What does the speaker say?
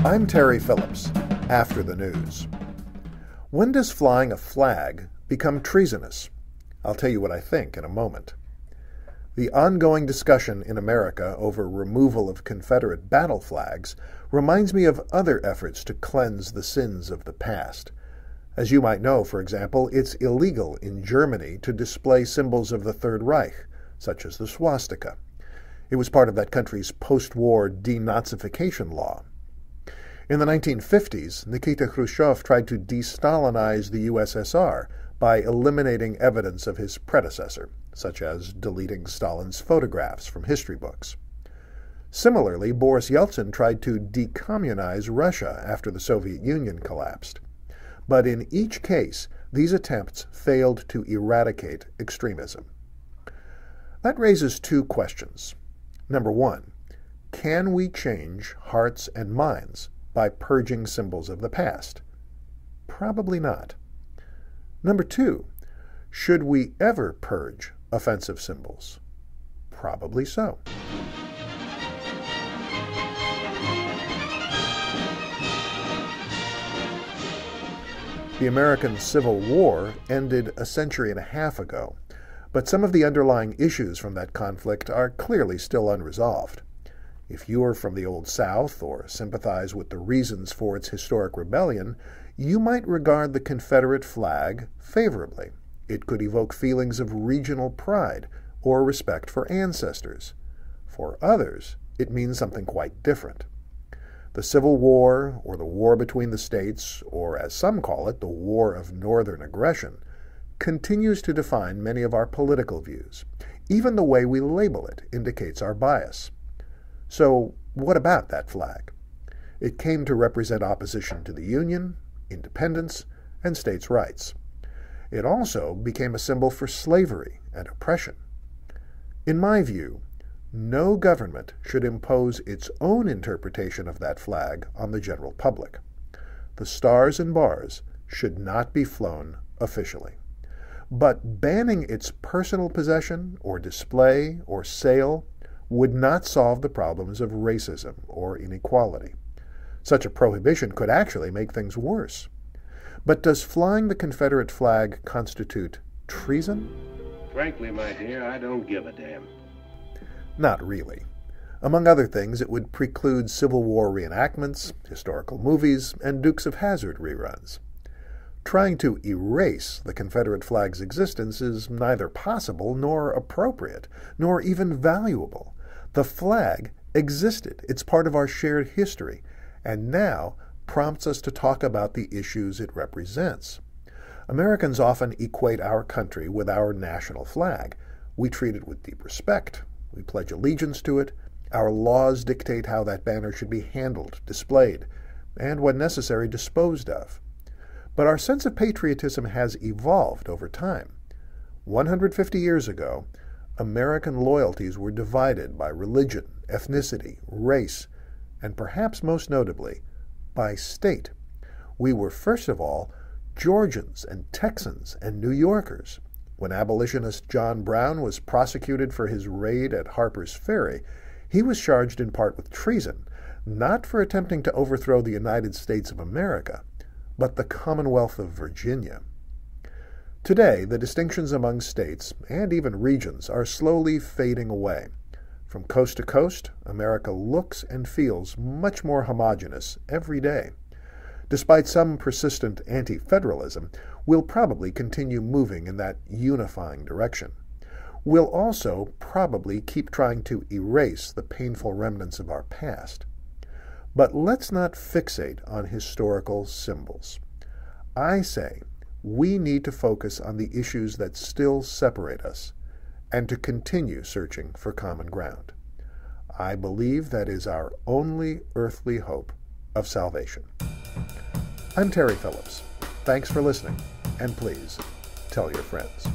I'm Terry Phillips, after the news. When does flying a flag become treasonous? I'll tell you what I think in a moment. The ongoing discussion in America over removal of Confederate battle flags reminds me of other efforts to cleanse the sins of the past. As you might know, for example, it's illegal in Germany to display symbols of the Third Reich, such as the swastika. It was part of that country's post-war denazification law. In the 1950s, Nikita Khrushchev tried to de-Stalinize the USSR by eliminating evidence of his predecessor, such as deleting Stalin's photographs from history books. Similarly, Boris Yeltsin tried to decommunize Russia after the Soviet Union collapsed. But in each case, these attempts failed to eradicate extremism. That raises two questions. Number one, can we change hearts and minds by purging symbols of the past? Probably not. Number two, should we ever purge offensive symbols? Probably so. The American Civil War ended a century and a half ago, but some of the underlying issues from that conflict are clearly still unresolved. If you are from the Old South or sympathize with the reasons for its historic rebellion, you might regard the Confederate flag favorably. It could evoke feelings of regional pride or respect for ancestors. For others, it means something quite different. The Civil War, or the War between the states, or as some call it, the War of Northern Aggression, continues to define many of our political views. Even the way we label it indicates our bias. So, what about that flag? It came to represent opposition to the Union, independence, and states' rights. It also became a symbol for slavery and oppression. In my view, no government should impose its own interpretation of that flag on the general public. The stars and bars should not be flown officially. But banning its personal possession or display or sale would not solve the problems of racism or inequality. Such a prohibition could actually make things worse. But does flying the Confederate flag constitute treason? Frankly, my dear, I don't give a damn. Not really. Among other things, it would preclude Civil War reenactments, historical movies, and Dukes of Hazzard reruns. Trying to erase the Confederate flag's existence is neither possible nor appropriate, nor even valuable. The flag existed. It's part of our shared history, and now prompts us to talk about the issues it represents. Americans often equate our country with our national flag. We treat it with deep respect. We pledge allegiance to it. Our laws dictate how that banner should be handled, displayed, and, when necessary, disposed of. But our sense of patriotism has evolved over time. 150 years ago, American loyalties were divided by religion, ethnicity, race, and perhaps most notably, by state. We were, first of all, Georgians and Texans and New Yorkers. When abolitionist John Brown was prosecuted for his raid at Harper's Ferry, he was charged in part with treason, not for attempting to overthrow the United States of America, but the Commonwealth of Virginia. Today, the distinctions among states, and even regions, are slowly fading away. From coast to coast, America looks and feels much more homogeneous every day. Despite some persistent anti-federalism, we'll probably continue moving in that unifying direction. We'll also probably keep trying to erase the painful remnants of our past. But let's not fixate on historical symbols. I say we need to focus on the issues that still separate us and to continue searching for common ground. I believe that is our only earthly hope of salvation. I'm Terry Phillips. Thanks for listening, and please tell your friends.